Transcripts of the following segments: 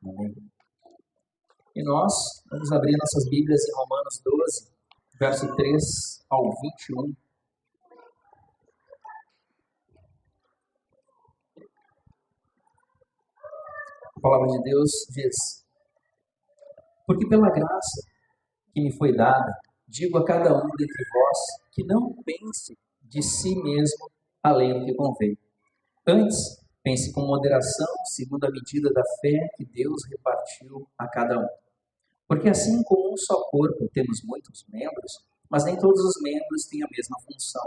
Amém. E nós vamos abrir nossas Bíblias em Romanos 12, verso 3 ao 21. A palavra de Deus diz: porque pela graça que me foi dada, digo a cada um dentre vós que não pense de si mesmo além do que convém. Antes, pense com moderação, segundo a medida da fé que Deus repartiu a cada um. Porque assim como um só corpo temos muitos membros, mas nem todos os membros têm a mesma função.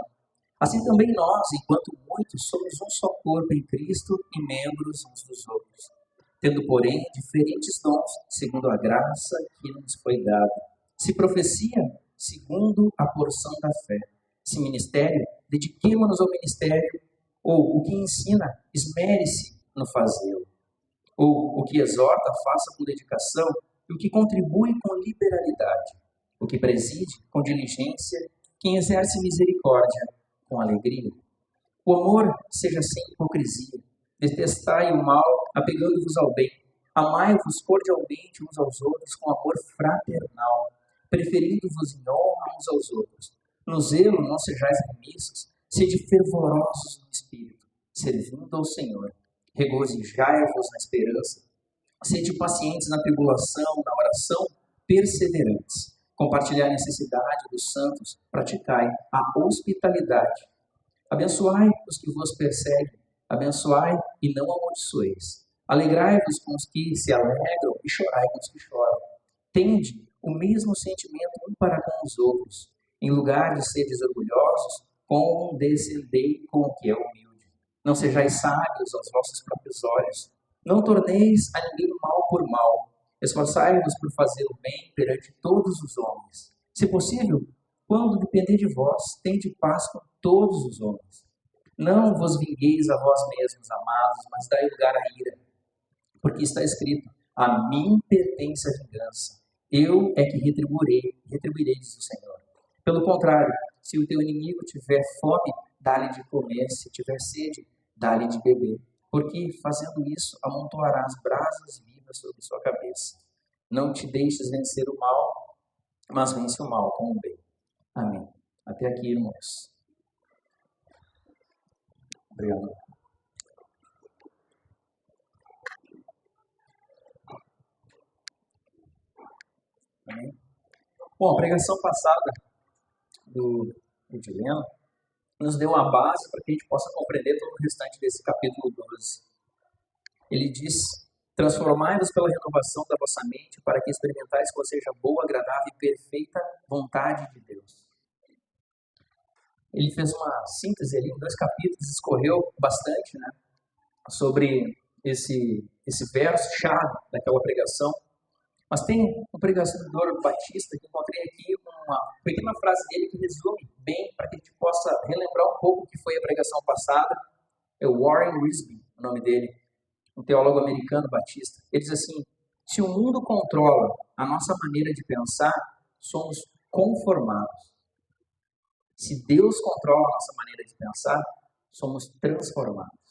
Assim também nós, enquanto muitos, somos um só corpo em Cristo e membros uns dos outros. Tendo, porém, diferentes dons, segundo a graça que nos foi dada. Se profecia, segundo a porção da fé. Se ministério, dediquemo-nos ao ministério. Ou o que ensina, esmere-se no fazê-lo. Ou o que exorta, faça com dedicação. E o que contribui com liberalidade. O que preside, com diligência. Quem exerce misericórdia, com alegria. O amor seja sem hipocrisia. Detestai o mal, apegando-vos ao bem. Amai-vos cordialmente uns aos outros com amor fraternal, preferindo-vos em honra uns aos outros. No zelo não sejais remissos, sede fervorosos no espírito, servindo ao Senhor. Regozijai-vos na esperança, sede pacientes na tribulação, na oração, perseverantes. Compartilhai a necessidade dos santos, praticai a hospitalidade. Abençoai os que vos perseguem. Abençoai e não amaldiçoeis. Alegrai-vos com os que se alegram e chorai com os que choram. Tende o mesmo sentimento um para com os outros. Em lugar de seres orgulhosos, condescendei com o que é humilde. Não sejais sábios aos vossos próprios olhos. Não torneis a ninguém mal por mal. Esforçai-vos por fazer o bem perante todos os homens. Se possível, quando depender de vós, tende paz com todos os homens. Não vos vingueis a vós mesmos, amados, mas dai lugar à ira. Porque está escrito: a mim pertence a vingança. Eu é que retribuirei, diz o Senhor. Pelo contrário, se o teu inimigo tiver fome, dá-lhe de comer. Se tiver sede, dá-lhe de beber. Porque, fazendo isso, amontoarás brasas vivas sobre sua cabeça. Não te deixes vencer o mal, mas vence o mal com o bem. Amém. Até aqui, irmãos. Obrigado. Amém. Bom, a pregação passada do Edileno nos deu uma base para que a gente possa compreender todo o restante desse capítulo 12. Ele diz: transformai-vos pela renovação da vossa mente, para que experimentais qual seja boa, agradável e perfeita vontade de Deus. Ele fez uma síntese ali em 2 capítulos, escorreu bastante, né, sobre esse verso-chave daquela pregação. Mas tem um pregador batista que encontrei aqui uma pequena frase dele que resume bem para que a gente possa relembrar um pouco o que foi a pregação passada. É o Warren Wiersbe, o nome dele, um teólogo americano batista. Ele diz assim: se o mundo controla a nossa maneira de pensar, somos conformados. Se Deus controla a nossa maneira de pensar, somos transformados.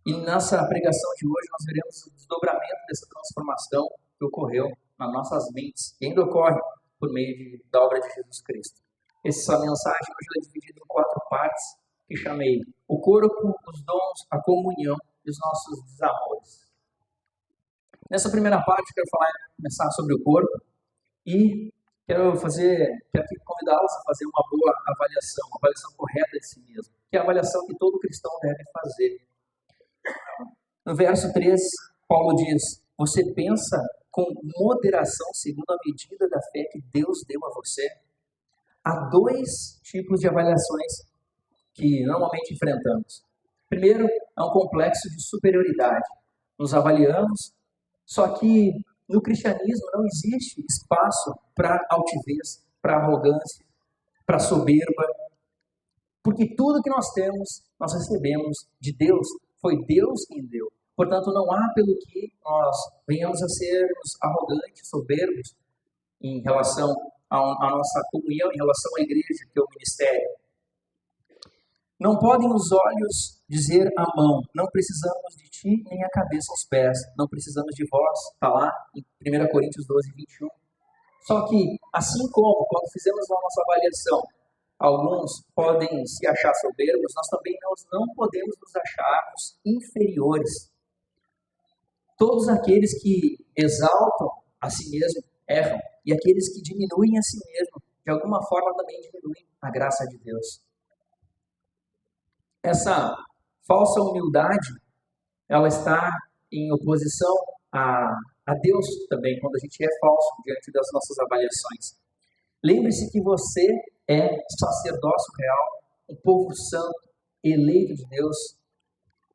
E nessa pregação de hoje nós veremos o desdobramento dessa transformação que ocorreu nas nossas mentes e ainda ocorre por meio da obra de Jesus Cristo. Essa mensagem hoje é dividida em 4 partes que chamei: o corpo, os dons, a comunhão e os nossos desamores. Nessa primeira parte quero começar sobre o corpo e quero convidá-los a fazer uma boa avaliação, uma avaliação correta de si mesmo, que é a avaliação que todo cristão deve fazer. No verso 3, Paulo diz: você pensa com moderação segundo a medida da fé que Deus deu a você? Há 2 tipos de avaliações que normalmente enfrentamos. Primeiro, é um complexo de superioridade. Nos avaliamos, só que no cristianismo não existe espaço para altivez, para arrogância, para soberba, porque tudo que nós temos, nós recebemos de Deus, foi Deus quem deu. Portanto, não há pelo que nós venhamos a sermos arrogantes, soberbos em relação à nossa comunhão, em relação à igreja, que é o ministério. Não podem os olhos dizer à mão, não precisamos de ti, nem a cabeça aos pés, não precisamos de vós, está lá em 1 Coríntios 12, 21. Só que, assim como quando fizemos a nossa avaliação, alguns podem se achar soberbos, nós também não podemos nos acharmos inferiores. Todos aqueles que exaltam a si mesmo erram, e aqueles que diminuem a si mesmo, de alguma forma também diminuem a graça de Deus. Essa falsa humildade, ela está em oposição a Deus também, quando a gente é falso diante das nossas avaliações. Lembre-se que você é sacerdócio real, um povo santo, eleito de Deus.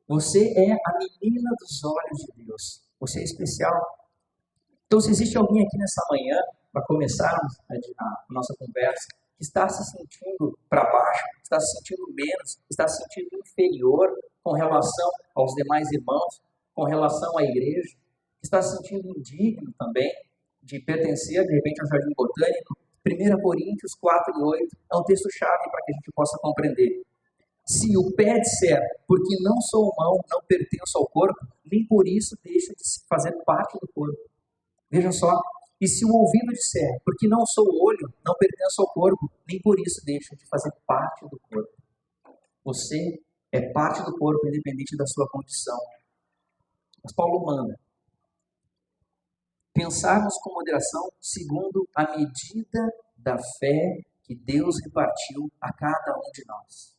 Você é a menina dos olhos de Deus. Você é especial. Então, se existe alguém aqui nessa manhã, para começarmos a nossa conversa, que está se sentindo para baixo, está se sentindo menos, está se sentindo inferior com relação aos demais irmãos, com relação à igreja, está se sentindo indigno também de pertencer, de repente, ao Jardim Botânico, 1 Coríntios 4 e 8 é um texto-chave para que a gente possa compreender. Se o pé disser, porque não sou mão, não pertenço ao corpo, nem por isso deixa de fazer parte do corpo. Veja só. E se o ouvido disser, porque não sou olho, não pertenço ao corpo, nem por isso deixa de fazer parte do corpo. Você é parte do corpo, independente da sua condição. Mas Paulo manda pensarmos com moderação segundo a medida da fé que Deus repartiu a cada um de nós.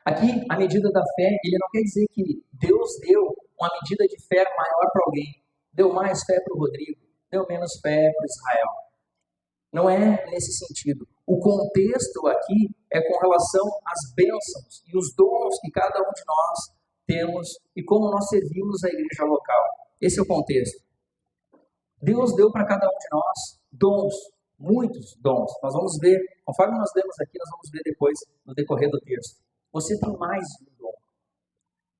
Aqui, a medida da fé, ele não quer dizer que Deus deu uma medida de fé maior para alguém. Deu mais fé para o Rodrigo, deu menos fé para Israel. Não é nesse sentido. O contexto aqui é com relação às bênçãos e os dons que cada um de nós temos e como nós servimos a igreja local. Esse é o contexto. Deus deu para cada um de nós dons, muitos dons. Nós vamos ver, conforme nós lemos aqui, nós vamos ver depois no decorrer do texto. Você tem mais de um dom.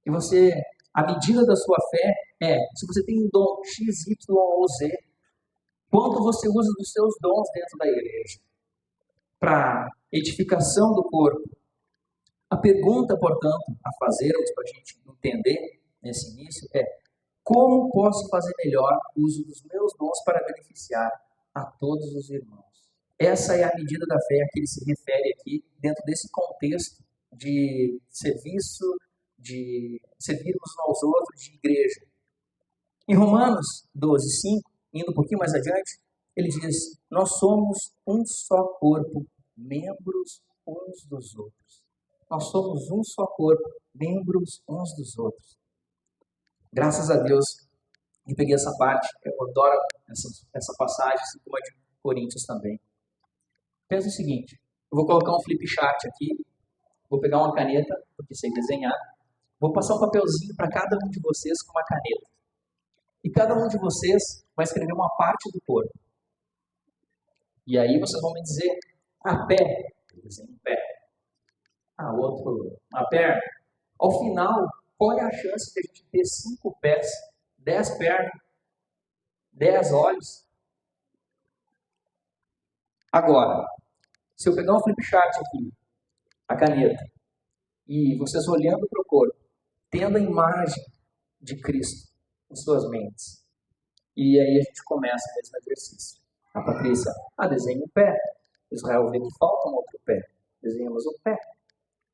E você, a medida da sua fé é, se você tem um dom X, Y ou Z, quanto você usa dos seus dons dentro da igreja para edificação do corpo. A pergunta, portanto, a fazermos para a gente entender nesse início é: como posso fazer melhor uso dos meus dons para beneficiar a todos os irmãos? Essa é a medida da fé a que ele se refere aqui, dentro desse contexto de serviço, de servirmos uns aos outros, de igreja. Em Romanos 12, 5, indo um pouquinho mais adiante, ele diz: nós somos um só corpo, membros uns dos outros. Nós somos um só corpo, membros uns dos outros. Graças a Deus, eu peguei essa parte, eu adoro essa passagem, assim como a de Coríntios também. Pensa o seguinte, eu vou colocar um flip chart aqui, vou pegar uma caneta, porque sei desenhar, vou passar um papelzinho para cada um de vocês com uma caneta. E cada um de vocês vai escrever uma parte do corpo. E aí vocês vão me dizer, pé, eu desenho um pé. Outro, a perna. Ao final, qual é a chance de a gente ter 5 pés, 10 pernas, 10 olhos? Agora, se eu pegar um flip chart aqui, a caneta, e vocês olhando para o corpo, tendo a imagem de Cristo em suas mentes, e aí a gente começa esse exercício. A Patrícia, desenha o pé. Israel vê que falta um outro pé. Desenhamos o pé.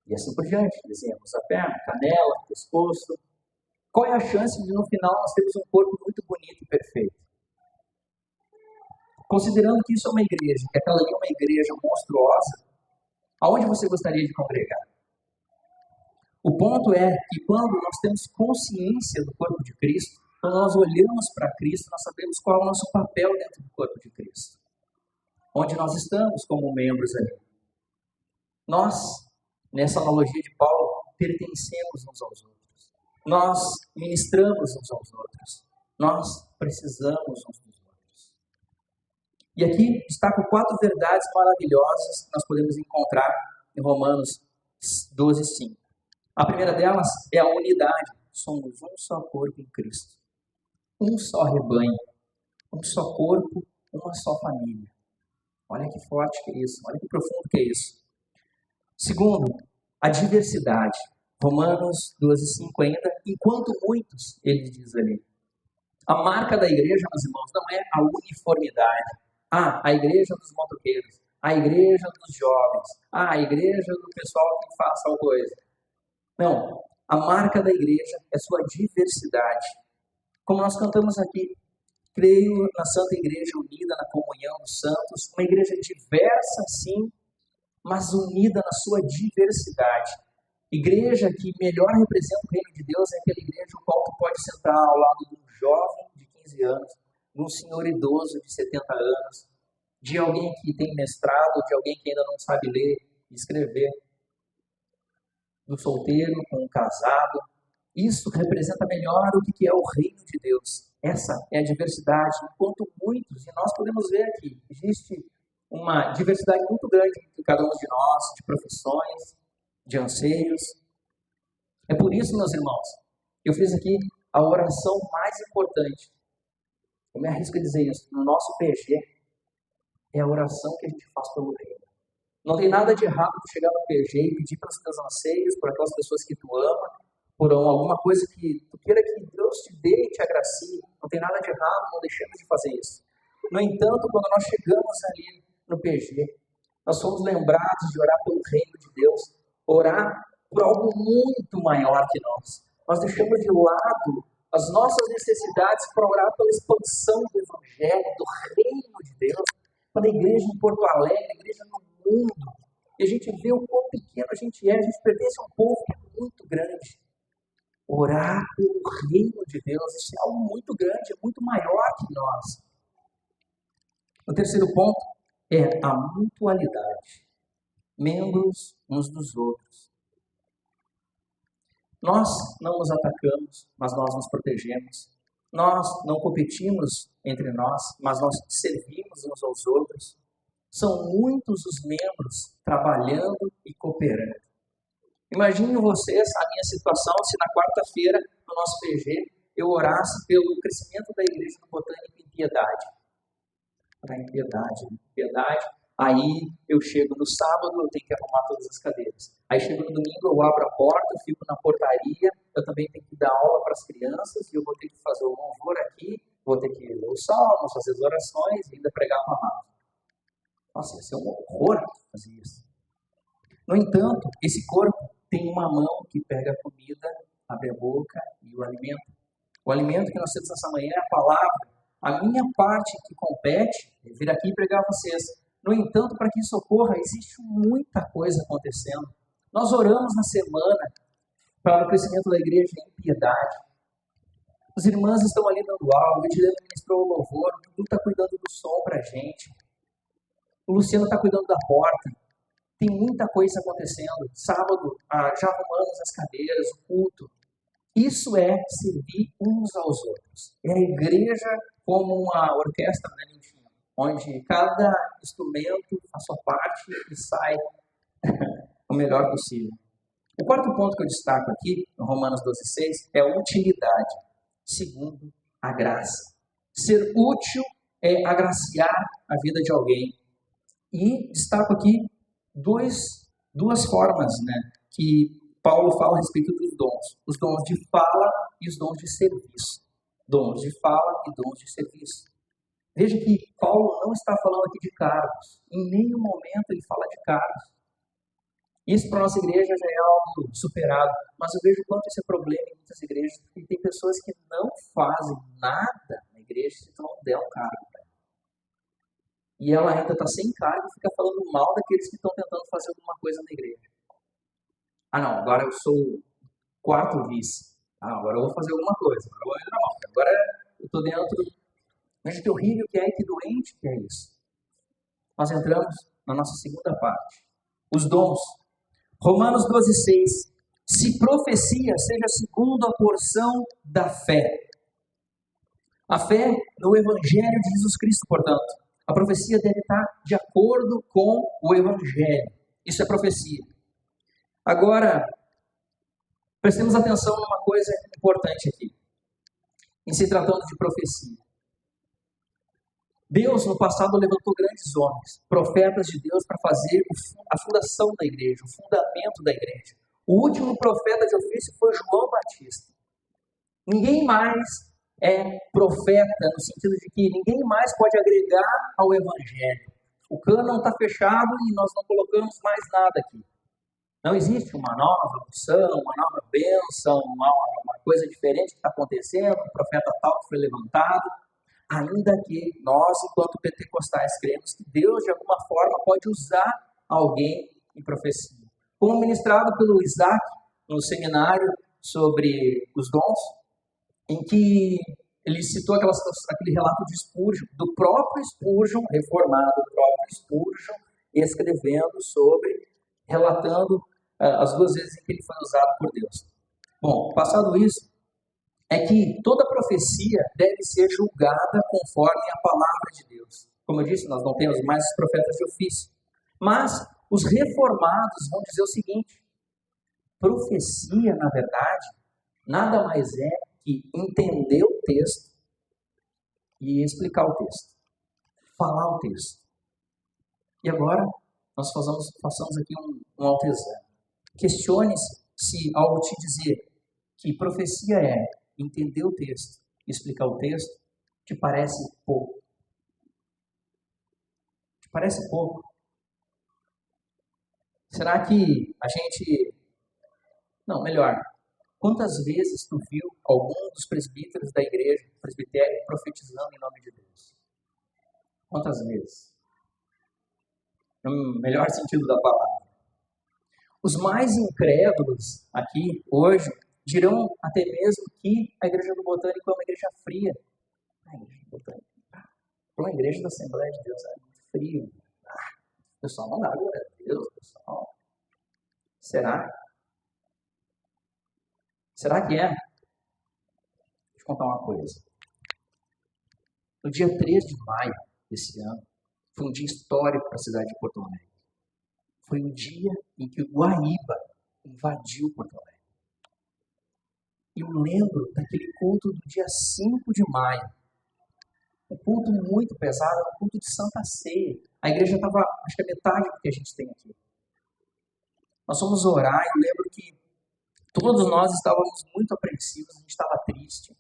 E assim por diante. Desenhamos a perna, canela, pescoço. Qual é a chance de no final nós termos um corpo muito bonito e perfeito? Considerando que isso é uma igreja, que aquela ali é uma igreja monstruosa, aonde você gostaria de congregar? O ponto é que quando nós temos consciência do corpo de Cristo, quando nós olhamos para Cristo, nós sabemos qual é o nosso papel dentro do corpo de Cristo. Onde nós estamos como membros ali. Nós, nessa analogia de Paulo, pertencemos uns aos outros. Nós ministramos uns aos outros. Nós precisamos uns dos outros. E aqui destaco 4 verdades maravilhosas que nós podemos encontrar em Romanos 12, 5. A primeira delas é a unidade. Somos um só corpo em Cristo. Um só rebanho. Um só corpo, uma só família. Olha que forte que é isso. Olha que profundo que é isso. Segundo, a diversidade. Romanos 12:5 ainda, enquanto muitos, ele diz ali. A marca da igreja, meus irmãos, não é a uniformidade. A igreja dos motoqueiros, a igreja dos jovens, a igreja do pessoal que faz tal coisa. Não, a marca da igreja é sua diversidade. Como nós cantamos aqui, creio na Santa Igreja unida na comunhão dos santos, uma igreja diversa sim, mas unida na sua diversidade. Igreja que melhor representa o reino de Deus é aquela igreja no qual tu pode sentar ao lado de um jovem de 15 anos, de um senhor idoso de 70 anos, de alguém que tem mestrado, de alguém que ainda não sabe ler e escrever, do solteiro com um casado. Isso representa melhor o que é o reino de Deus. Essa é a diversidade, enquanto muitos, e nós podemos ver aqui, existe uma diversidade muito grande entre cada um de nós, de profissões, de anseios. É por isso, meus irmãos, eu fiz aqui a oração mais importante. Eu me arrisco a dizer isso, no nosso PG, é a oração que a gente faz pelo reino. Não tem nada de errado tu chegar no PG e pedir pelos teus anseios, por aquelas pessoas que tu ama, por alguma coisa que tu queira que Deus te dê e te agracie. Não tem nada de errado, não deixemos de fazer isso. No entanto, quando nós chegamos ali no PG, nós somos lembrados de orar pelo reino de Deus, orar por algo muito maior que nós. Nós deixamos de lado as nossas necessidades para orar pela expansão do Evangelho, do reino de Deus, pela igreja em Porto Alegre, a igreja no mundo. E a gente vê o quão pequeno a gente pertence a um povo que é muito grande. Orar pelo reino de Deus, isso é algo muito grande, é muito maior que nós. O terceiro ponto é a mutualidade. Membros uns dos outros. Nós não nos atacamos, mas nós nos protegemos. Nós não competimos entre nós, mas nós servimos uns aos outros. São muitos os membros trabalhando e cooperando. Imagine vocês a minha situação se na quarta-feira, no nosso PG, eu orasse pelo crescimento da igreja do Botânico em piedade. Piedade. Aí eu chego no sábado, eu tenho que arrumar todas as cadeiras. Aí chego no domingo, eu abro a porta, eu fico na portaria, eu também tenho que dar aula para as crianças, e eu vou ter que fazer o louvor aqui, vou ter que ler os salmos, fazer as orações e ainda pregar a palavra. Nossa, ia ser um horror fazer isso. No entanto, esse corpo tem uma mão que pega a comida, abre a boca e o alimento. O alimento que nós temos essa manhã é a palavra. A minha parte que compete é vir aqui e pregar a vocês. No entanto, para que isso ocorra, existe muita coisa acontecendo. Nós oramos na semana para o crescimento da igreja em piedade. Os irmãos estão ali dando aula, o Edilene ministrou o louvor, o Dudu está cuidando do som para a gente. O Luciano está cuidando da porta. Tem muita coisa acontecendo. Sábado, já arrumamos as cadeiras, o culto. Isso é servir uns aos outros. É a igreja como uma orquestra, né, Niltinho? Onde cada instrumento faz sua parte e sai o melhor possível. O quarto ponto que eu destaco aqui, no Romanos 12:6, é a utilidade, segundo a graça. Ser útil é agraciar a vida de alguém. E destaco aqui duas formas, né, que Paulo fala a respeito dos dons. Os dons de fala e os dons de serviço. Dons de fala e dons de serviço. Veja que Paulo não está falando aqui de cargos. Em nenhum momento ele fala de cargos. Isso para a nossa igreja já é algo superado. Mas eu vejo quanto esse é problema em muitas igrejas. Porque tem pessoas que não fazem nada na igreja se tu não der um cargo. E ela ainda está sem cargo e fica falando mal daqueles que estão tentando fazer alguma coisa na igreja. Não, agora eu sou o quarto vice. Agora eu vou fazer alguma coisa. Agora eu estou dentro. Veja que horrível que é e que doente que é isso. Nós entramos na nossa segunda parte. Os dons. Romanos 12:6. Se profecia, seja segundo a porção da fé. A fé no Evangelho de Jesus Cristo, portanto. A profecia deve estar de acordo com o Evangelho. Isso é profecia. Agora, prestemos atenção numa coisa importante aqui. Em se tratando de profecia. Deus, no passado, levantou grandes homens, profetas de Deus, para fazer a fundação da igreja, o fundamento da igreja. O último profeta de ofício foi João Batista. Ninguém mais é profeta, no sentido de que ninguém mais pode agregar ao evangelho. O cânon está fechado e nós não colocamos mais nada aqui. Não existe uma nova unção, uma nova bênção, uma coisa diferente que está acontecendo, um profeta tal que foi levantado. Ainda que nós, enquanto pentecostais, cremos que Deus, de alguma forma, pode usar alguém em profecia. Como ministrado pelo Isaac no seminário sobre os dons, em que ele citou aquele relato de Spurgeon, do próprio Spurgeon, reformado, o próprio Spurgeon, escrevendo sobre, relatando as duas vezes em que ele foi usado por Deus. Bom, passado isso, é que toda profecia deve ser julgada conforme a palavra de Deus. Como eu disse, nós não temos mais os profetas de ofício. Mas os reformados vão dizer o seguinte: profecia, na verdade, nada mais é que entender o texto e explicar o texto, falar o texto. E agora, nós façamos aqui um autoexame. Questione-se se, ao te dizer que profecia é entender o texto e explicar o texto, te parece pouco. Te parece pouco? Será que a gente... Não, melhor. Quantas vezes tu viu algum dos presbíteros da igreja, presbitério, profetizando em nome de Deus? Quantas vezes? No melhor sentido da palavra. Os mais incrédulos aqui, hoje, dirão até mesmo que a igreja do Botânico é uma igreja fria. A igreja do Botânico, uma igreja da Assembleia de Deus é muito frio. O pessoal não dá glória a Deus, pessoal. Será? Será que é? Deixa eu contar uma coisa. No dia 3 de maio desse ano, foi um dia histórico para a cidade de Porto Alegre. Foi um dia em que o Guaíba invadiu Porto Alegre. E eu lembro daquele culto do dia 5 de maio. Um culto muito pesado, um culto de Santa Ceia. A igreja estava, acho que a metade do que a gente tem aqui. Nós fomos orar e eu lembro que todos nós estávamos muito apreensivos, a gente estava triste.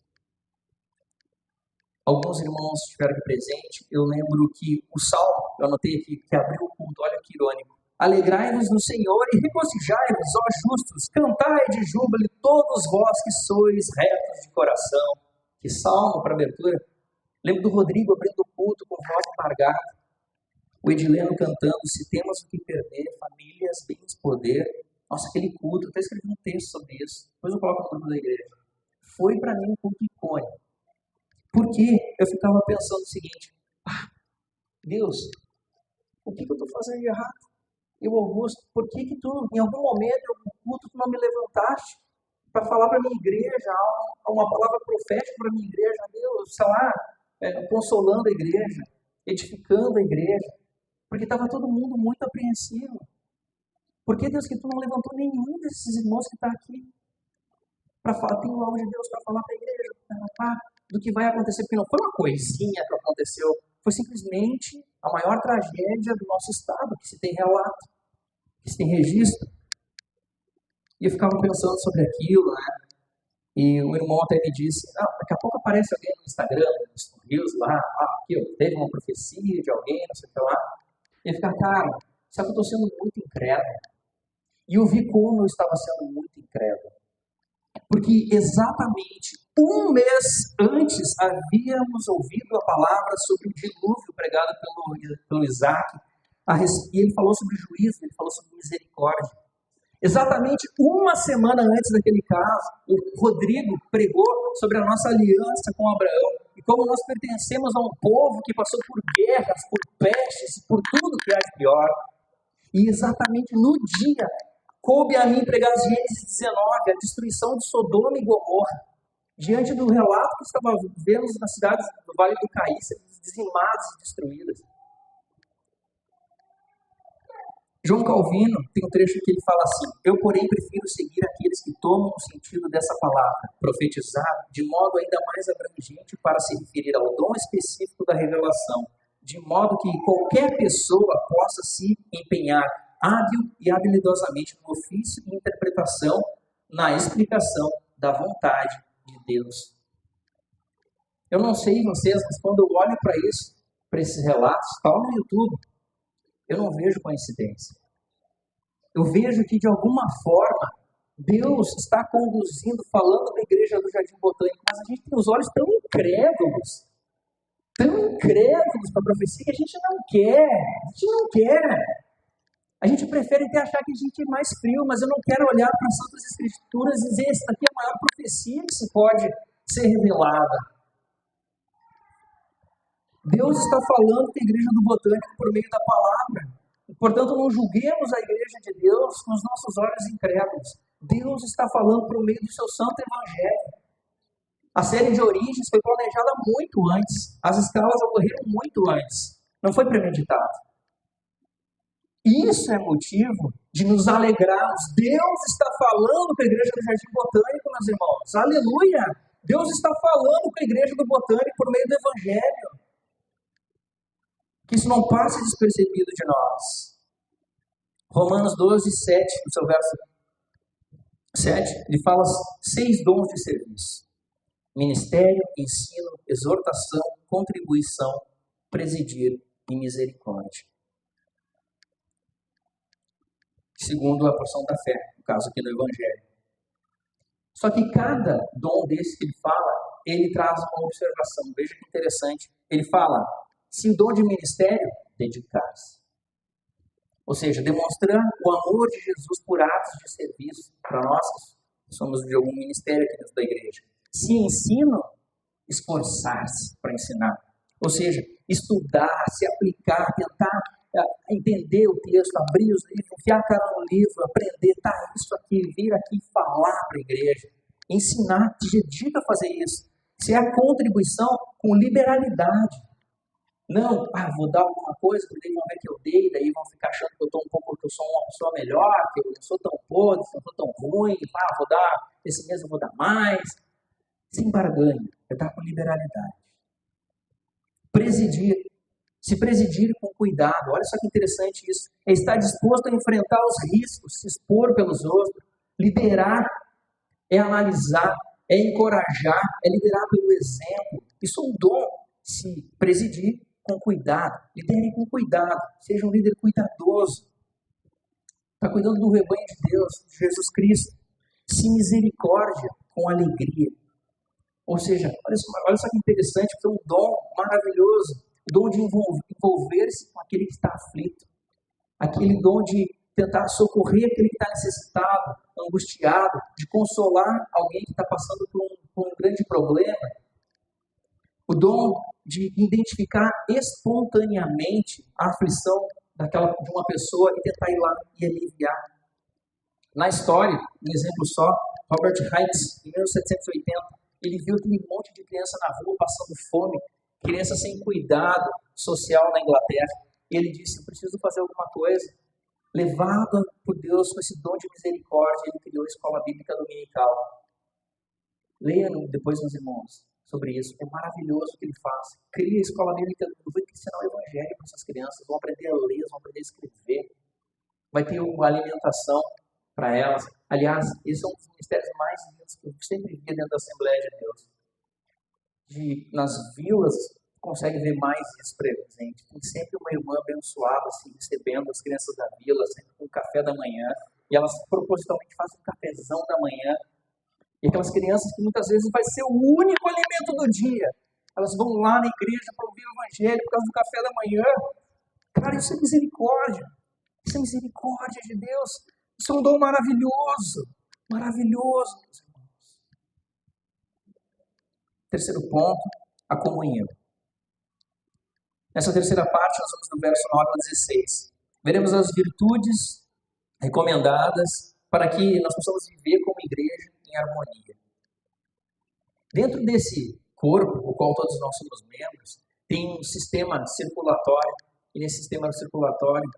Alguns irmãos estiveram presente. Eu lembro que o salmo, eu anotei aqui, que abriu o culto, olha que irônico. Alegrai-vos no Senhor e regozijai-vos, ó justos, cantai de júbilo todos vós que sois retos de coração. Que salmo para abertura. Lembro do Rodrigo abrindo o culto com voz embargada. O Edileno cantando, se temos o que perder, famílias, bens, poder. Nossa, aquele culto, eu até escrevi um texto sobre isso. Depois eu coloco no grupo da igreja. Foi para mim um culto icônico. Porque eu ficava pensando o seguinte: Deus, o que eu estou fazendo de errado? Eu, Augusto, por que tu, em algum momento, em algum culto, tu não me levantaste para falar para a minha igreja, uma palavra profética para a minha igreja, Deus, sei lá, consolando a igreja, edificando a igreja, porque estava todo mundo muito apreensivo. Por que, Deus, que tu não levantou nenhum desses irmãos que está aqui para falar, tem algo de Deus para falar para a igreja, do que vai acontecer? Porque não foi uma coisinha que aconteceu, foi simplesmente a maior tragédia do nosso estado, que se tem relato, que se tem registro. E eu ficava pensando sobre aquilo, né? E o irmão até me disse, daqui a pouco aparece alguém no Instagram, nos rios lá, aqui, teve uma profecia de alguém, não sei o que lá. E eu ficava, cara, sabe que eu estou sendo muito incrédulo? E eu vi como eu estava sendo muito incrédulo. Porque exatamente um mês antes havíamos ouvido a palavra sobre o dilúvio pregado pelo Isaac. E ele falou sobre juízo, ele falou sobre misericórdia. Exatamente uma semana antes daquele caso, o Rodrigo pregou sobre a nossa aliança com Abraão. E como nós pertencemos a um povo que passou por guerras, por pestes, por tudo que há de pior. E exatamente no dia, coube a mim pregar Gênesis 19, a destruição de Sodoma e Gomorra. Diante do relato que estava vendo nas cidades do Vale do Caí, dizimadas e destruídas. João Calvino tem um trecho que ele fala assim: eu, porém, prefiro seguir aqueles que tomam o sentido dessa palavra, profetizar, de modo ainda mais abrangente para se referir ao dom específico da revelação, de modo que qualquer pessoa possa se empenhar hábil e habilidosamente no ofício e interpretação, na explicação da vontade de Deus. Eu não sei vocês, mas quando eu olho para isso, para esses relatos, está no YouTube, eu não vejo coincidência. Eu vejo que, de alguma forma, Deus está conduzindo, falando da igreja do Jardim Botânico, mas a gente tem os olhos tão incrédulos para a profecia que a gente não quer. A gente prefere até achar que a gente é mais frio, mas eu não quero olhar para as Santas Escrituras e dizer, essa aqui é a maior profecia que se pode ser revelada. Deus está falando com a igreja do Botânico por meio da palavra. Portanto, não julguemos a igreja de Deus com os nossos olhos incrédulos. Deus está falando por meio do seu santo evangelho. A série de origens foi planejada muito antes. As escalas ocorreram muito antes. Não foi premeditado. Isso é motivo de nos alegrarmos. Deus está falando com a igreja do Jardim Botânico, meus irmãos. Aleluia! Deus está falando com a igreja do Botânico por meio do evangelho. Que isso não passe despercebido de nós. Romanos 12, 7, no seu verso 7, ele fala 6 dons de serviço. Ministério, ensino, exortação, contribuição, presidir e misericórdia. Segundo a porção da fé, no caso aqui no Evangelho. Só que cada dom desse que ele fala, ele traz uma observação. Veja que interessante. Ele fala, se o dom de ministério, dedicar-se. Ou seja, demonstrar o amor de Jesus por atos de serviço para nós que somos de algum ministério aqui dentro da igreja. Se ensino, esforçar-se para ensinar. Ou seja, estudar, se aplicar, tentar entender o texto, abrir os livros, enfiar a cara no livro, aprender, isso aqui, vir aqui falar para a igreja. Ensinar, te dedica a fazer isso. Se é a contribuição com liberalidade. Não, vou dar alguma coisa, porque daí vão ver que eu dei, daí vão ficar achando que eu sou uma pessoa melhor, que eu não sou tão podre, que eu não sou tão ruim, vou dar, esse mês eu vou dar mais. Sem barganha, é dar com liberalidade. Presidir. Se presidir com cuidado, olha só que interessante isso, é estar disposto a enfrentar os riscos, se expor pelos outros, liderar, é analisar, é encorajar, é liderar pelo exemplo. Isso é um dom, se presidir com cuidado, lidere com cuidado, seja um líder cuidadoso, está cuidando do rebanho de Deus, de Jesus Cristo, se misericórdia com alegria. Ou seja, olha só que interessante, porque é um dom maravilhoso, o dom de envolver-se com aquele que está aflito, aquele dom de tentar socorrer aquele que está necessitado, angustiado, de consolar alguém que está passando por um grande problema, o dom de identificar espontaneamente a aflição de uma pessoa e tentar ir lá e aliviar. Na história, um exemplo só, Robert Heitz, em 1780, ele viu aquele monte de criança na rua passando fome, criança sem cuidado social na Inglaterra. E ele disse, eu preciso fazer alguma coisa. Levado por Deus com esse dom de misericórdia, ele criou a escola bíblica dominical. Leia depois, meus irmãos, sobre isso. É maravilhoso o que ele faz. Cria a escola bíblica, vai ensinar o evangelho para essas crianças, vão aprender a ler, vão aprender a escrever. Vai ter uma alimentação para elas. Aliás, esse é um dos ministérios mais lindos que eu sempre vi dentro da Assembleia de Deus. Nas vilas, consegue ver mais isso presente. Tem sempre uma irmã abençoada, assim, recebendo as crianças da vila, sempre com o café da manhã. E elas propositalmente fazem um cafezão da manhã. E aquelas crianças que muitas vezes vai ser o único alimento do dia. Elas vão lá na igreja para ouvir o evangelho por causa do café da manhã. Cara, isso é misericórdia. Isso é misericórdia de Deus. Isso é um dom maravilhoso. Maravilhoso, meus irmãos. Terceiro ponto, a comunhão. Nessa terceira parte, nós vamos do verso 9 ao 16. Veremos as virtudes recomendadas para que nós possamos viver como igreja em harmonia. Dentro desse corpo, o qual todos nós somos membros, tem um sistema circulatório, e nesse sistema circulatório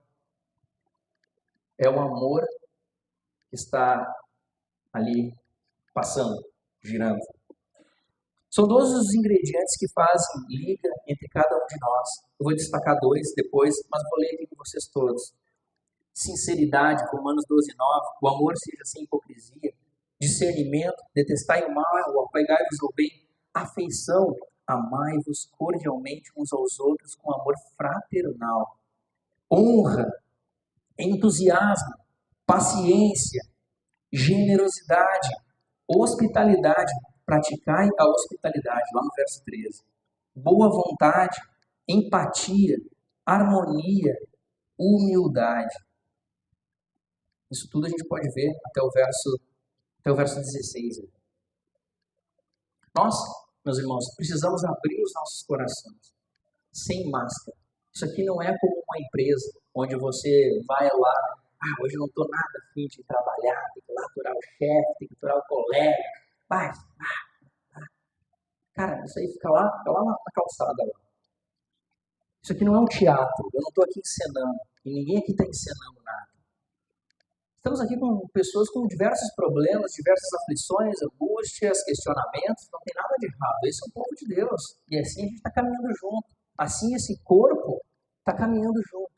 é o amor que está ali passando, girando. São 12 os ingredientes que fazem liga entre cada um de nós. Eu vou destacar 2 depois, mas vou ler aqui com vocês todos. Sinceridade, Romanos 12:9. O amor seja sem hipocrisia. Discernimento, detestai o mal, apegai-vos ao bem. Afeição, amai-vos cordialmente uns aos outros com amor fraternal. Honra, entusiasmo, paciência, generosidade, hospitalidade. Praticai a hospitalidade, lá no verso 13. Boa vontade, empatia, harmonia, humildade. Isso tudo a gente pode ver até o verso 16. Nós, meus irmãos, precisamos abrir os nossos corações, sem máscara. Isso aqui não é como uma empresa, onde você vai lá, hoje eu não estou nada afim de trabalhar, tem que ir lá aturar o chefe, tem que aturar o colega, vai. Cara, isso aí fica lá na calçada. Lá. Isso aqui não é um teatro, eu não estou aqui encenando, e ninguém aqui está encenando nada. Estamos aqui com pessoas com diversos problemas, diversas aflições, angústias, questionamentos, não tem nada de errado. Esse é o povo de Deus, e assim a gente está caminhando junto. Assim esse corpo está caminhando junto.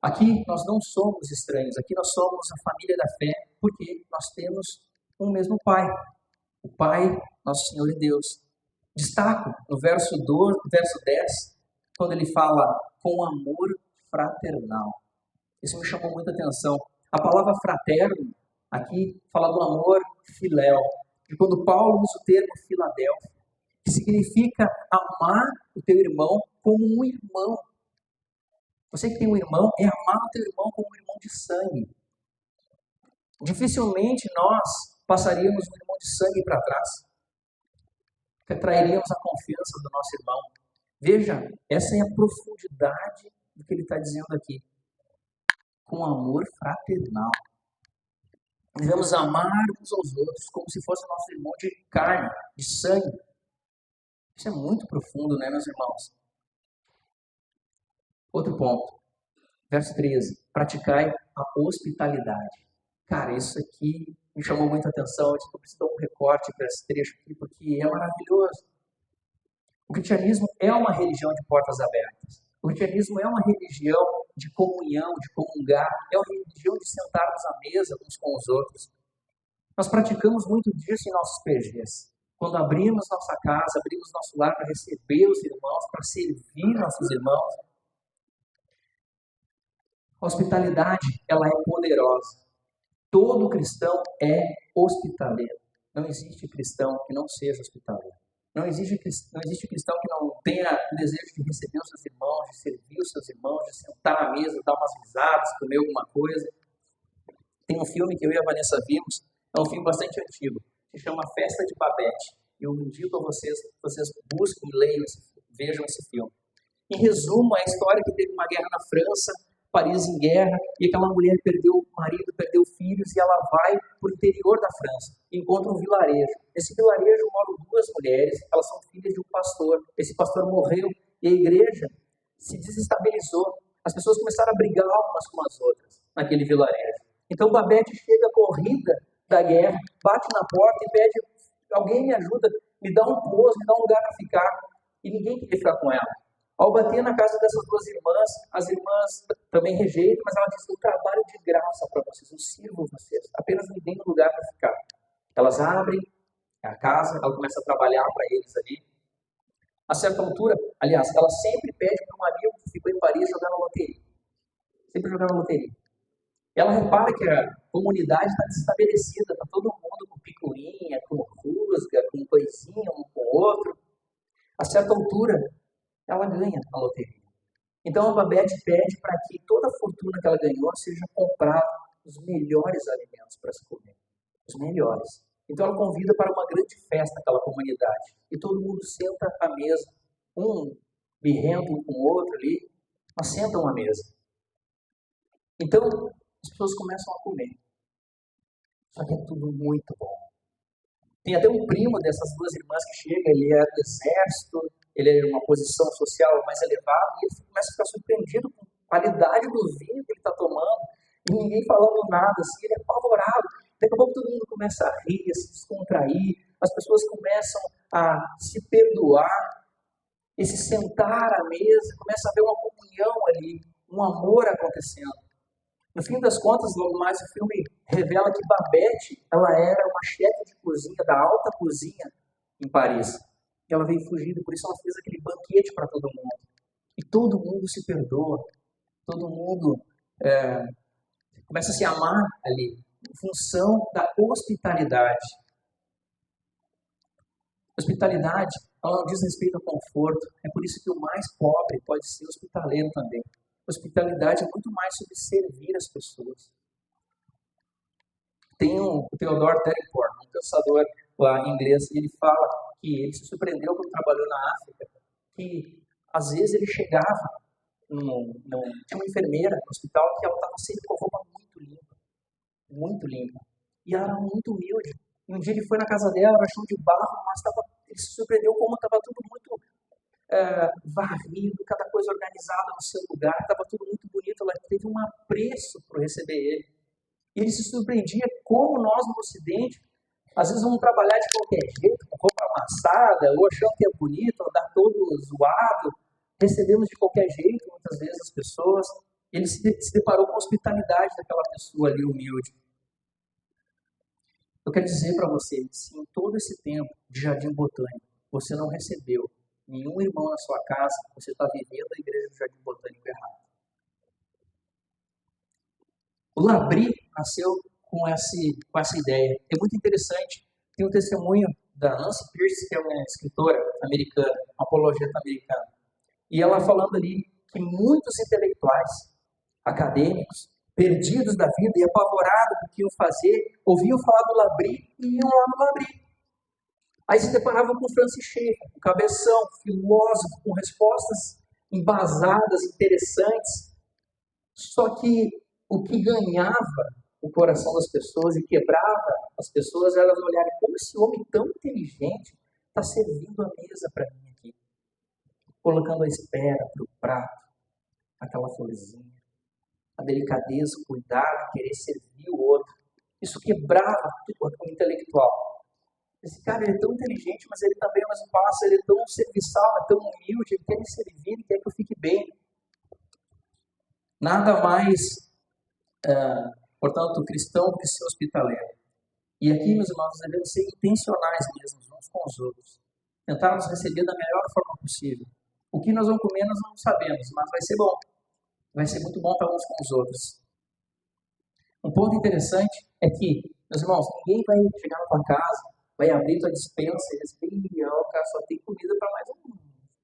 Aqui nós não somos estranhos, aqui nós somos a família da fé, porque nós temos um mesmo Pai, o Pai, nosso Senhor e Deus. Destaco no verso 10, quando ele fala com amor fraternal. Isso me chamou muita atenção. A palavra fraterno aqui fala do amor filéu. E quando Paulo usa o termo Filadélfia, que significa amar o teu irmão como um irmão. Você que tem um irmão, é amar o teu irmão como um irmão de sangue. Dificilmente nós passaríamos um irmão de sangue para trás. Trairíamos a confiança do nosso irmão. Veja, essa é a profundidade do que ele está dizendo aqui. Com amor fraternal. Devemos amar uns aos outros como se fosse nosso irmão de carne, de sangue. Isso é muito profundo, né, meus irmãos? Outro ponto. Verso 13. Praticai a hospitalidade. Cara, isso aqui me chamou muita atenção. Eu preciso dar um recorte para esse trecho aqui, porque é maravilhoso. O cristianismo é uma religião de portas abertas. O cristianismo é uma religião de comunhão, de comungar. É uma religião de sentarmos à mesa uns com os outros. Nós praticamos muito disso em nossos PGs. Quando abrimos nossa casa, abrimos nosso lar para receber os irmãos, para servir nossos irmãos. A hospitalidade, ela é poderosa. Todo cristão é hospitaleiro. Não existe cristão que não seja hospitaleiro. Não existe cristão que não tenha o desejo de receber os seus irmãos, de servir os seus irmãos, de sentar à mesa, dar umas risadas, comer alguma coisa. Tem um filme que eu e a Vanessa vimos, é um filme bastante antigo, que se chama Festa de Babette. Eu indico a vocês busquem, leiam, vejam esse filme. Em resumo, a história que teve uma guerra na França, Paris em guerra, e aquela mulher perdeu o marido, perdeu filhos, e ela vai para o interior da França, e encontra um vilarejo. Nesse vilarejo moram 2 mulheres, elas são filhas de um pastor. Esse pastor morreu, e a igreja se desestabilizou. As pessoas começaram a brigar umas com as outras, naquele vilarejo. Então Babette chega corrida da guerra, bate na porta e pede, alguém me ajuda, me dá um pouso, me dá um lugar para ficar. E ninguém queria ficar com ela. Ao bater na casa dessas 2 irmãs, as irmãs também rejeitam, mas ela diz, eu trabalho de graça para vocês, eu sirvo vocês, apenas me deem um lugar para ficar. Elas abrem a casa, ela começa a trabalhar para eles ali. A certa altura, aliás, ela sempre pede para um amigo que ficou em Paris jogar na loteria. Sempre jogar na loteria. Ela repara que a comunidade está desestabelecida, está todo mundo com picuinha, com rusga, com coisinha um com o outro. A certa altura, ela ganha a loteria. Então a Babette pede para que toda a fortuna que ela ganhou seja comprada os melhores alimentos para se comer. Os melhores. Então ela convida para uma grande festa aquela comunidade. E todo mundo senta à mesa, um birrento um com o outro ali, mas sentam à mesa. Então as pessoas começam a comer. Só que é tudo muito bom. Tem até um primo dessas 2 irmãs que chega, ele é do exército, ele é uma posição social mais elevada, e ele começa a ficar surpreendido com a qualidade do vinho que ele está tomando, e ninguém falando nada, assim, ele é apavorado. Daqui a pouco todo mundo começa a rir, a se descontrair, as pessoas começam a se perdoar, e se sentar à mesa, começa a haver uma comunhão ali, um amor acontecendo. No fim das contas, logo mais o filme revela que Babette, ela era uma chefe de cozinha, da alta cozinha em Paris. E ela veio fugida, por isso ela fez aquele banquete para todo mundo. E todo mundo se perdoa, todo mundo começa a se amar ali, em função da hospitalidade. Hospitalidade, ela não diz respeito ao conforto, é por isso que o mais pobre pode ser hospitaleiro também. Hospitalidade é muito mais sobre servir as pessoas. Tem o Theodore Terryport, um pensador lá em inglês, e ele fala que ele se surpreendeu quando trabalhou na África, que às vezes ele chegava, tinha uma enfermeira no hospital que ela estava sempre com a roupa muito limpa, e ela era muito humilde. E um dia ele foi na casa dela, era chão de barro, mas ele se surpreendeu como estava tudo muito varrido, cada coisa organizada no seu lugar, estava tudo muito bonito, ela teve um apreço por receber ele. E ele se surpreendia como nós no Ocidente, às vezes vamos trabalhar de qualquer jeito, com roupa amassada, ou achando que é bonito, andar todo zoado, recebemos de qualquer jeito, muitas vezes, as pessoas. Ele se deparou com a hospitalidade daquela pessoa ali humilde. Eu quero dizer para você, se em todo esse tempo de Jardim Botânico você não recebeu nenhum irmão na sua casa, você está vivendo a igreja do Jardim Botânico errado. O Labrie nasceu com essa ideia. É muito interessante. Tem um testemunho da Nancy Pierce, que é uma escritora americana, uma apologeta americana. E ela falando ali que muitos intelectuais, acadêmicos, perdidos da vida e apavorados do que iam fazer, ouviam falar do Labrie e iam lá no Labrie. Aí se deparavam com Francis Schaeffer, um cabeção, filósofo, com respostas embasadas, interessantes. Só que o que ganhava o coração das pessoas e quebrava as pessoas, elas olharem como esse homem tão inteligente está servindo a mesa para mim aqui. Colocando a espera para o prato, aquela florzinha, a delicadeza, o cuidado, querer servir o outro. Isso quebrava o intelectual. Esse cara ele é tão inteligente, mas ele também ao mesmo passo, ele é tão serviçal, é tão humilde, ele quer me servir, ele quer que eu fique bem. Nada mais, portanto, cristão do que ser hospitaleiro. E aqui, meus irmãos, nós devemos ser intencionais mesmo, uns com os outros. Tentar nos receber da melhor forma possível. O que nós vamos comer, nós não sabemos, mas vai ser bom. Vai ser muito bom para uns com os outros. Um ponto interessante é que, meus irmãos, ninguém vai chegar na tua casa, vai abrir tua despensa e dizer, cara, só tem comida para mais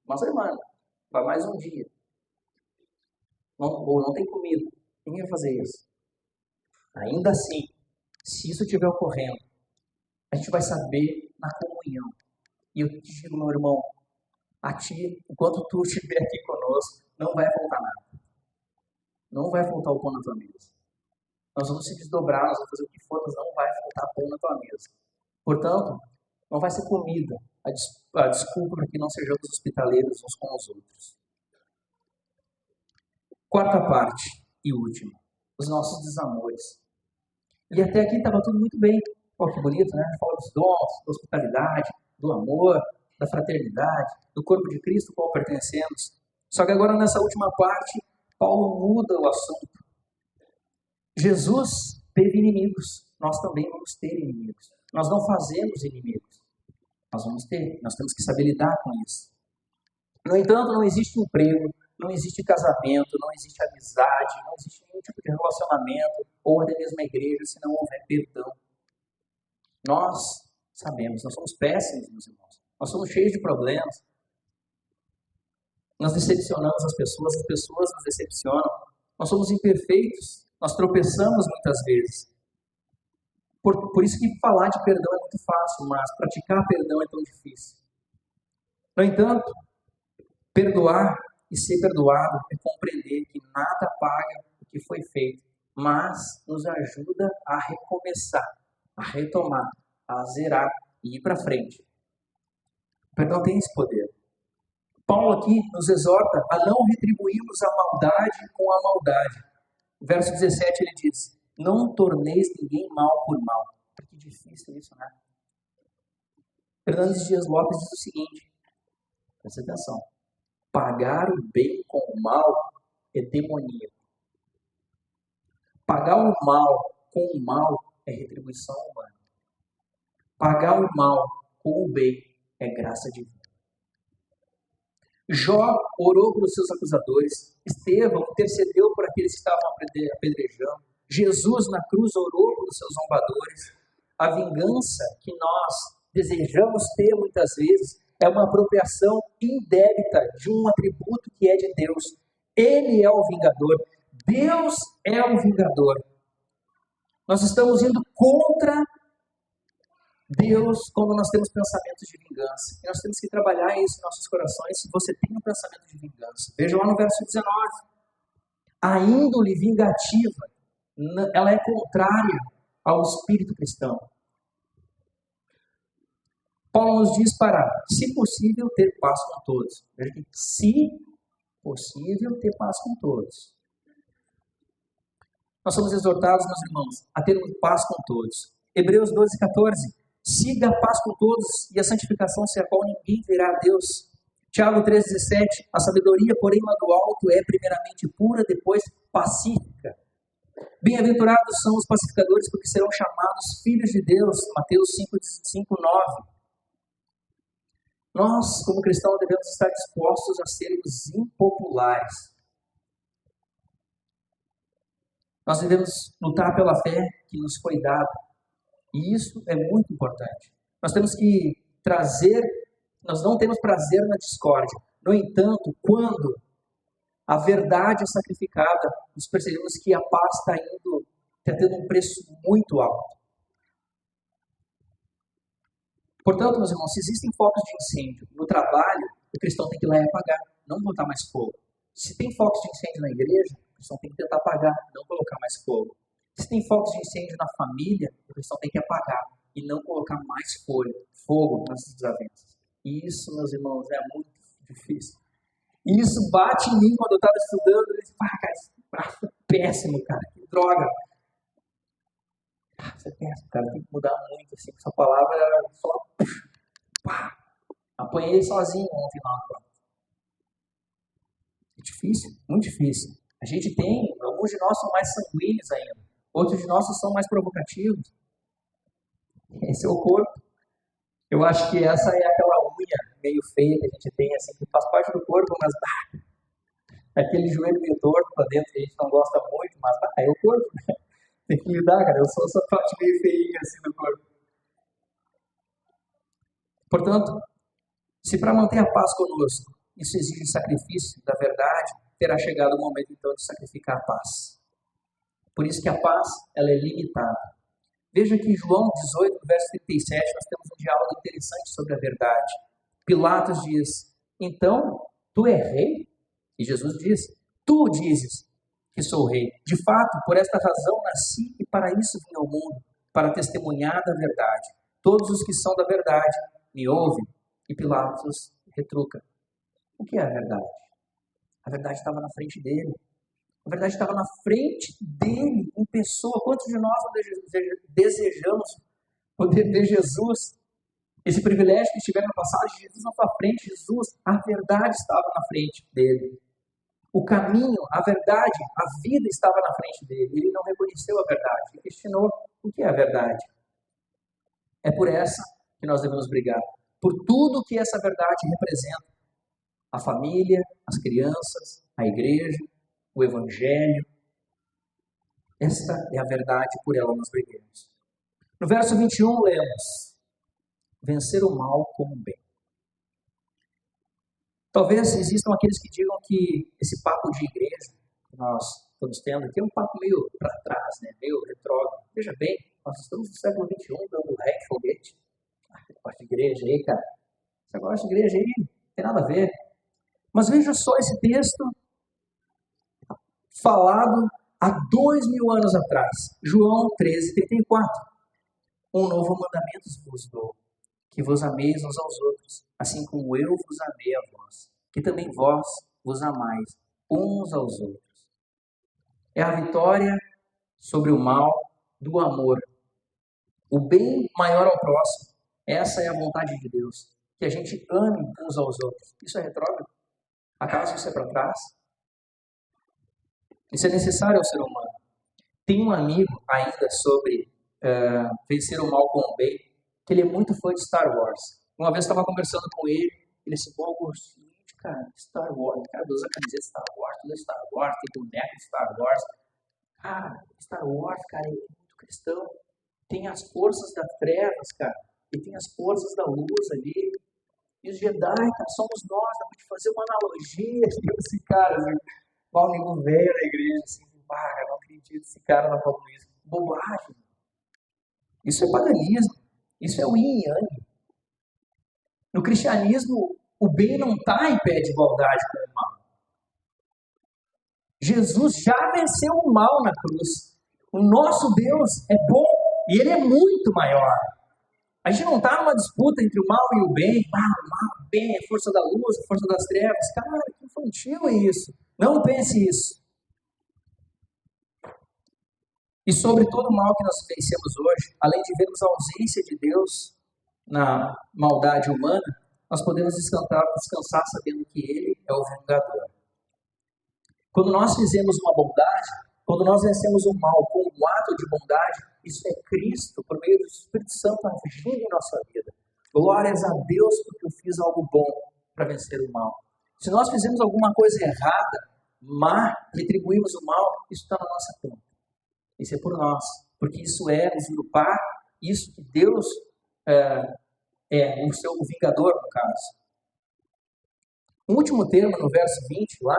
uma semana, para mais um dia. Ou não tem comida. Ninguém vai fazer isso. Ainda assim, se isso estiver ocorrendo, a gente vai saber na comunhão. E eu te digo, meu irmão, a ti, enquanto tu estiver aqui conosco, não vai faltar nada. Não vai faltar o pão na tua mesa. Nós vamos se desdobrar, nós vamos fazer o que for, mas não vai faltar pão na tua mesa. Portanto, não vai ser comida a desculpa para que não sejamos hospitaleiros uns com os outros. Quarta parte e última, os nossos desamores. E até aqui estava tudo muito bem. Pô, que bonito, né? A gente fala dos dons, da hospitalidade, do amor, da fraternidade, do corpo de Cristo ao qual pertencemos. Só que agora nessa última parte, Paulo muda o assunto. Jesus teve inimigos, nós também vamos ter inimigos. Nós não fazemos inimigos, nós vamos ter, nós temos que saber lidar com isso. No entanto, não existe emprego, não existe casamento, não existe amizade, não existe nenhum tipo de relacionamento, ou até mesmo a igreja, se não houver perdão. Nós sabemos, nós somos péssimos, meus irmãos. Nós somos cheios de problemas. Nós decepcionamos as pessoas nos decepcionam. Nós somos imperfeitos, nós tropeçamos muitas vezes. Por isso que falar de perdão é muito fácil, mas praticar perdão é tão difícil. No entanto, perdoar e ser perdoado é compreender que nada paga o que foi feito, mas nos ajuda a recomeçar, a retomar, a zerar e ir para frente. O perdão tem esse poder. Paulo aqui nos exorta a não retribuirmos a maldade com a maldade. Verso 17 ele diz, não torneis ninguém mal por mal, difícil isso, né? Hernandes Dias Lopes diz o seguinte, presta atenção, pagar o bem com o mal é demoníaco. Pagar o mal com o mal é retribuição humana. Pagar o mal com o bem é graça divina. Jó orou pelos seus acusadores, Estevão intercedeu por aqueles que estavam apedrejando, Jesus na cruz orou pelos seus zombadores. A vingança que nós desejamos ter muitas vezes é uma apropriação indébita de um atributo que é de Deus. Ele é o vingador. Deus é o vingador. Nós estamos indo contra Deus quando nós temos pensamentos de vingança. E nós temos que trabalhar isso em nossos corações se você tem um pensamento de vingança. Veja lá no verso 19. A índole vingativa, ela é contrária ao espírito cristão. Paulo nos diz para, se possível, ter paz com todos. Veja aqui, se possível, ter paz com todos. Nós somos exortados, meus irmãos, a termos paz com todos. Hebreus 12, 14. Siga a paz com todos e a santificação sem a qual ninguém verá a Deus. Tiago 3, 17. A sabedoria, porém, lá do alto é primeiramente pura, depois pacífica. Bem-aventurados são os pacificadores, porque serão chamados filhos de Deus. Mateus 5, 9. Nós, como cristãos, devemos estar dispostos a sermos impopulares. Nós devemos lutar pela fé que nos foi dada. E isso é muito importante. Nós temos que nós não temos prazer na discórdia. No entanto, quando a verdade é sacrificada, nós percebemos que a paz está tendo um preço muito alto. Portanto, meus irmãos, se existem focos de incêndio no trabalho, o cristão tem que ir lá e apagar, não botar mais fogo. Se tem focos de incêndio na igreja, o cristão tem que tentar apagar, não colocar mais fogo. Se tem focos de incêndio na família, o cristão tem que apagar e não colocar mais fogo nas desavenças. E isso, meus irmãos, é muito difícil. E isso bate em mim quando eu estava estudando. Eu disse, cara, isso é péssimo, cara, que droga. Isso é péssimo, cara, tem que mudar muito. Assim, essa palavra era só. Apanhei sozinho ontem lá. É difícil, muito difícil. A gente tem, alguns de nós são mais sanguíneos ainda. Outros de nós são mais provocativos. Esse é o corpo. Eu acho que essa é aquela unha meio feia que a gente tem, assim, que faz parte do corpo, mas aquele joelho meio torto pra dentro que a gente não gosta muito, mas é o corpo, né? Tem que lidar, cara. Eu sou essa parte meio feinha assim do corpo. Portanto, se para manter a paz conosco isso exige sacrifício da verdade, terá chegado o momento então de sacrificar a paz. Por isso que a paz, ela é limitada. Veja que em João 18, verso 37, nós temos um diálogo interessante sobre a verdade. Pilatos diz, então, tu és rei? E Jesus diz, tu dizes que sou rei. De fato, por esta razão nasci e para isso vim ao mundo, para testemunhar da verdade. Todos os que são da verdade me ouvem. E Pilatos retruca. O que é a verdade? A verdade estava na frente dele. A verdade estava na frente dele, em pessoa. Quantos de nós desejamos poder ver Jesus? Esse privilégio que estiver na passagem, Jesus na sua frente, Jesus, a verdade estava na frente dele. O caminho, a verdade, a vida estava na frente dele. Ele não reconheceu a verdade, ele questionou o que é a verdade. É por essa que nós devemos brigar. Por tudo que essa verdade representa. A família, as crianças, a igreja, o evangelho. Esta é a verdade, por ela nós brigamos. No verso 21 lemos, vencer o mal com o bem. Talvez existam aqueles que digam que esse papo de igreja que nós estamos tendo aqui é um papo meio para trás, né? Meio retrógrado. Veja bem, nós estamos no século XXI dando ré de foguete. Negócio de igreja aí, cara. Esse negócio de igreja aí não tem nada a ver. Mas veja só esse texto falado há 2000 anos atrás. João 13:34. Um novo mandamento vos dou, que vos ameis uns aos outros, assim como eu vos amei a vós, que também vós vos amais uns aos outros. É a vitória sobre o mal do amor. O bem maior ao próximo. Essa é a vontade de Deus. Que a gente ame uns aos outros. Isso é retrógrado? Acaso isso é para trás? Isso é necessário ao ser humano. Tem um amigo ainda sobre vencer o mal com o bem, que ele é muito fã de Star Wars. Uma vez eu estava conversando com ele, ele disse, pô, cara, Star Wars, o cara usa camiseta Star Wars, tudo é Star Wars, tem boneco de Star Wars. Cara, Star Wars, cara, é muito cristão. Tem as forças das trevas, cara, e tem as forças da luz ali. E os Jedi, cara, somos nós, dá pra te fazer uma analogia. Esse cara, assim, o amigo velho da igreja, assim, eu não acredito, esse cara não falou isso. Bobagem. Isso é paganismo. Isso é o yin e yang. No cristianismo, o bem não está em pé de igualdade com o mal. Jesus já venceu o mal na cruz. O nosso Deus é bom e Ele é muito maior. A gente não está numa disputa entre o mal e o bem. O bem é força da luz, é força das trevas. Cara, que infantil é isso. Não pense isso. E sobre todo o mal que nós vencemos hoje, além de vermos a ausência de Deus na maldade humana, nós podemos descansar sabendo que Ele é o vingador. Quando nós fizemos uma bondade, quando nós vencemos o mal com um ato de bondade, isso é Cristo, por meio do Espírito Santo, agindo em nossa vida. Glórias a Deus porque eu fiz algo bom para vencer o mal. Se nós fizemos alguma coisa errada, má, retribuímos o mal, isso está na nossa conta. Isso é por nós, porque isso é usurpar isso que Deus é o seu vingador, no caso. O último termo, no verso 20, lá,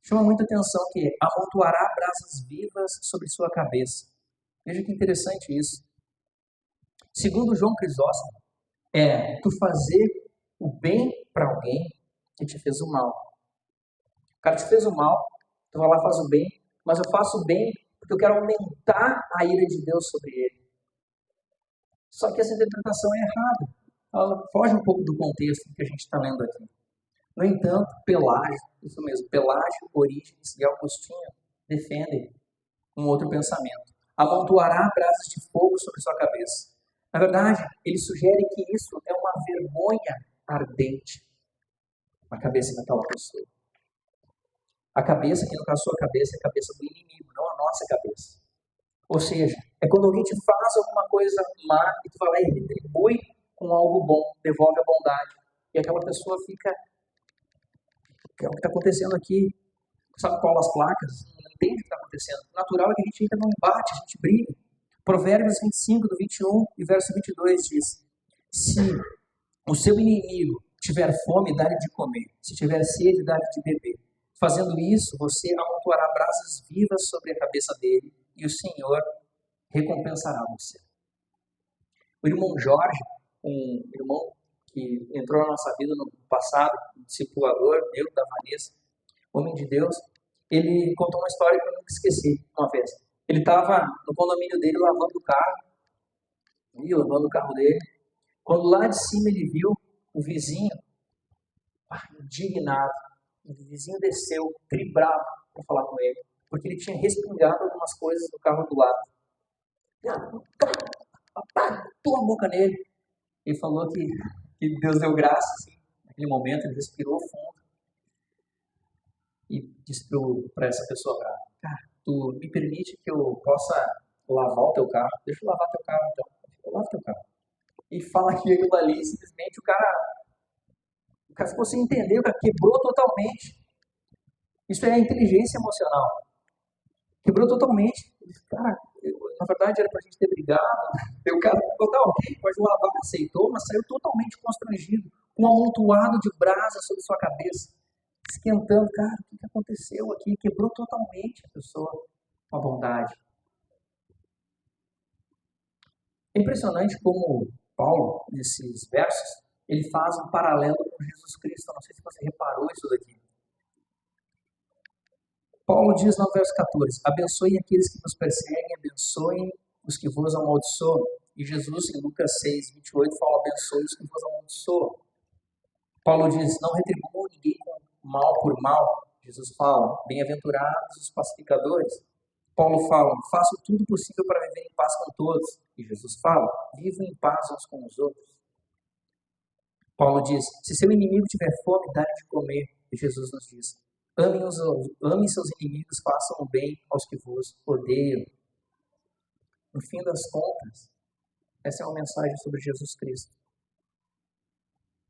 chama muita atenção, que é amontoará brasas vivas sobre sua cabeça. Veja que interessante isso. Segundo João Crisóstomo, é tu fazer o bem para alguém que te fez o mal. O cara te fez o mal, tu vai lá e faz o bem, mas eu faço o bem porque eu quero aumentar a ira de Deus sobre ele. Só que essa interpretação é errada. Ela foge um pouco do contexto que a gente está lendo aqui. No entanto, Pelágio, isso mesmo, Pelágio, Orígenes e Augustinho defendem um outro pensamento. Amontoará brasas de fogo sobre sua cabeça. Na verdade, eles sugerem que isso é uma vergonha ardente na cabeça daquela pessoa. A cabeça, que no caso a sua cabeça, é a cabeça do inimigo, não a nossa cabeça. Ou seja, é quando alguém te faz alguma coisa má e tu vai lá e retribui com algo bom, devolve a bondade. E aquela pessoa fica... Que é o que está acontecendo aqui. Sabe qual as placas? Não entende o que está acontecendo. O natural é que a gente entra num embate, a gente briga. Provérbios 25, do 21 e verso 22 diz: se o seu inimigo tiver fome, dá-lhe de comer. Se tiver sede, dá-lhe de beber. Fazendo isso, você amontoará brasas vivas sobre a cabeça dele e o Senhor recompensará você. O irmão Jorge, um irmão que entrou na nossa vida no passado, um discipulador, eu, da Vanessa, homem de Deus, ele contou uma história que eu nunca esqueci uma vez. Ele estava no condomínio dele lavando o carro dele. Quando lá de cima ele viu o vizinho, indignado, o vizinho desceu, tribravo para falar com ele, porque ele tinha respingado algumas coisas no carro do lado. Pôr a boca nele. Ele falou que Deus deu graça, assim, naquele momento, ele respirou fundo e disse para essa pessoa brava: cara, tu me permite que eu possa lavar o teu carro? Deixa eu lavar teu carro, então. Eu lavo teu carro. E fala aquilo ali, simplesmente o cara ficou sem entender, o cara quebrou totalmente. Isso é inteligência emocional. Quebrou totalmente. Ele disse, cara, na verdade era pra gente ter brigado. O cara ficou, tá ok, pode lavar, aceitou, mas saiu totalmente constrangido, com um amontoado de brasa sobre sua cabeça, esquentando. Cara, o que aconteceu aqui? Quebrou totalmente a pessoa com a bondade. É impressionante como Paulo, nesses versos, ele faz um paralelo com Jesus Cristo. Eu não sei se você reparou isso daqui. Paulo diz no verso 14: abençoem aqueles que nos perseguem, abençoem os que vos amaldiçoam. E Jesus, em Lucas 6, 28, fala: abençoe os que vos amaldiçoam. Paulo diz: não retribuam ninguém com mal por mal. Jesus fala: bem-aventurados os pacificadores. Paulo fala, faço tudo possível para viver em paz com todos. E Jesus fala, vivam em paz uns com os outros. Paulo diz, se seu inimigo tiver fome, dá-lhe de comer. E Jesus nos diz, amem seus inimigos, façam o bem aos que vos odeiam. No fim das contas, essa é uma mensagem sobre Jesus Cristo.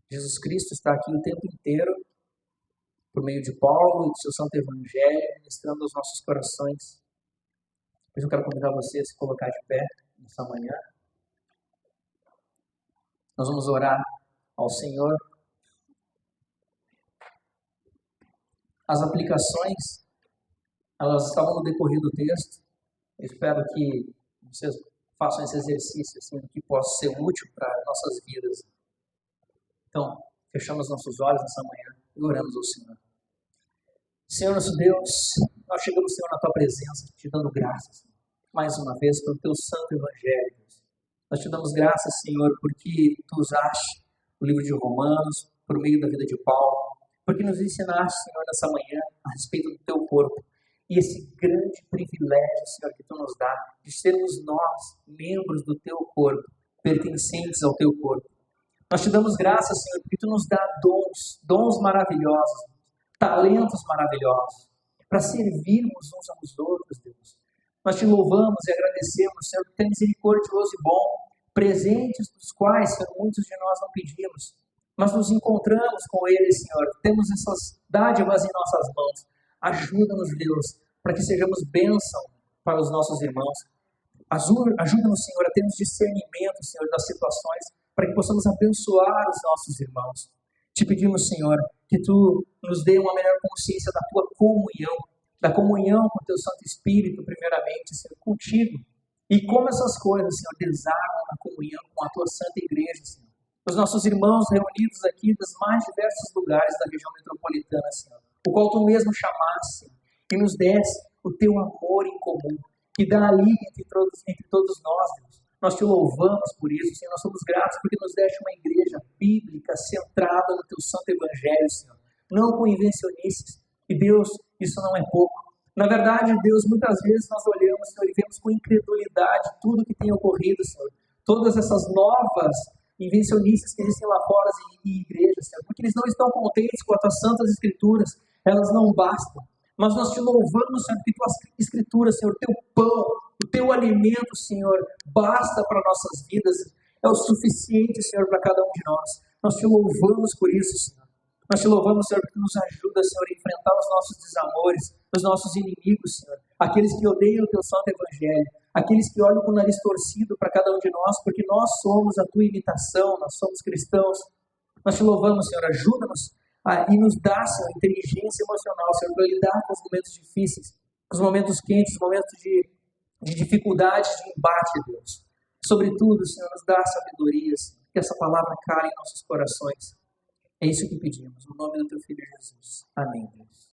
Jesus Cristo está aqui o tempo inteiro, por meio de Paulo e do seu santo evangelho, ministrando aos nossos corações. Mas eu quero convidar você a se colocar de pé nessa manhã. Nós vamos orar ao Senhor. As aplicações, elas estavam no decorrer do texto. Eu espero que vocês façam esse exercício, assim, que possa ser útil para nossas vidas. Então, fechamos nossos olhos nessa manhã e oramos ao Senhor. Senhor nosso Deus, nós chegamos, Senhor, na Tua presença, te dando graças, mais uma vez, pelo Teu santo evangelho. Nós te damos graças, Senhor, porque Tu usaste o livro de Romanos, por meio da vida de Paulo, porque nos ensinaste, Senhor, nessa manhã, a respeito do Teu corpo, e esse grande privilégio, Senhor, que Tu nos dá, de sermos nós, membros do Teu corpo, pertencentes ao Teu corpo. Nós te damos graças, Senhor, porque Tu nos dá dons maravilhosos, talentos maravilhosos, para servirmos uns aos outros, Deus. Nós te louvamos e agradecemos, Senhor, que Tu é misericordioso e bom, presentes dos quais, Senhor, muitos de nós não pedimos, mas nos encontramos com Ele, Senhor, temos essas dádivas em nossas mãos. Ajuda-nos, Deus, para que sejamos bênção para os nossos irmãos. Ajuda-nos, Senhor, a termos discernimento, Senhor, das situações, para que possamos abençoar os nossos irmãos. Te pedimos, Senhor, que Tu nos dê uma melhor consciência da Tua comunhão, da comunhão com o Teu Santo Espírito, primeiramente, Senhor, contigo. E como essas coisas, Senhor, desarmam na comunhão com a Tua Santa Igreja, Senhor. Os nossos irmãos reunidos aqui dos mais diversos lugares da região metropolitana, Senhor, o qual Tu mesmo chamasse e nos desse o Teu amor em comum, que dá alívio entre todos nós, Deus. Nós Te louvamos por isso, Senhor. Nós somos gratos porque nos deste uma igreja bíblica centrada no Teu Santo Evangelho, Senhor. Não com invencionices. E Deus, isso não é pouco. Na verdade, Deus, muitas vezes nós olhamos, Senhor, e vemos com incredulidade tudo que tem ocorrido, Senhor. Todas essas novas invencionices que existem lá fora em igrejas, Senhor. Porque eles não estão contentes com as Tuas santas escrituras. Elas não bastam. Mas nós Te louvamos, Senhor, que Tuas escrituras, Senhor, Teu pão, o Teu alimento, Senhor, basta para nossas vidas. É o suficiente, Senhor, para cada um de nós. Nós Te louvamos por isso, Senhor. Nós Te louvamos, Senhor, porque nos ajuda, Senhor, a enfrentar os nossos desamores, os nossos inimigos, Senhor. Aqueles que odeiam o Teu santo evangelho. Aqueles que olham com o nariz torcido para cada um de nós, porque nós somos a Tua imitação, nós somos cristãos. Nós Te louvamos, Senhor, ajuda-nos e nos dá, Senhor, inteligência emocional, Senhor, para lidar com os momentos difíceis, com os momentos quentes, os momentos de dificuldade, de embate, Deus. Sobretudo, Senhor, nos dá sabedoria, Senhor, que essa palavra cale em nossos corações. É isso que pedimos, no nome do Teu Filho Jesus. Amém, Deus.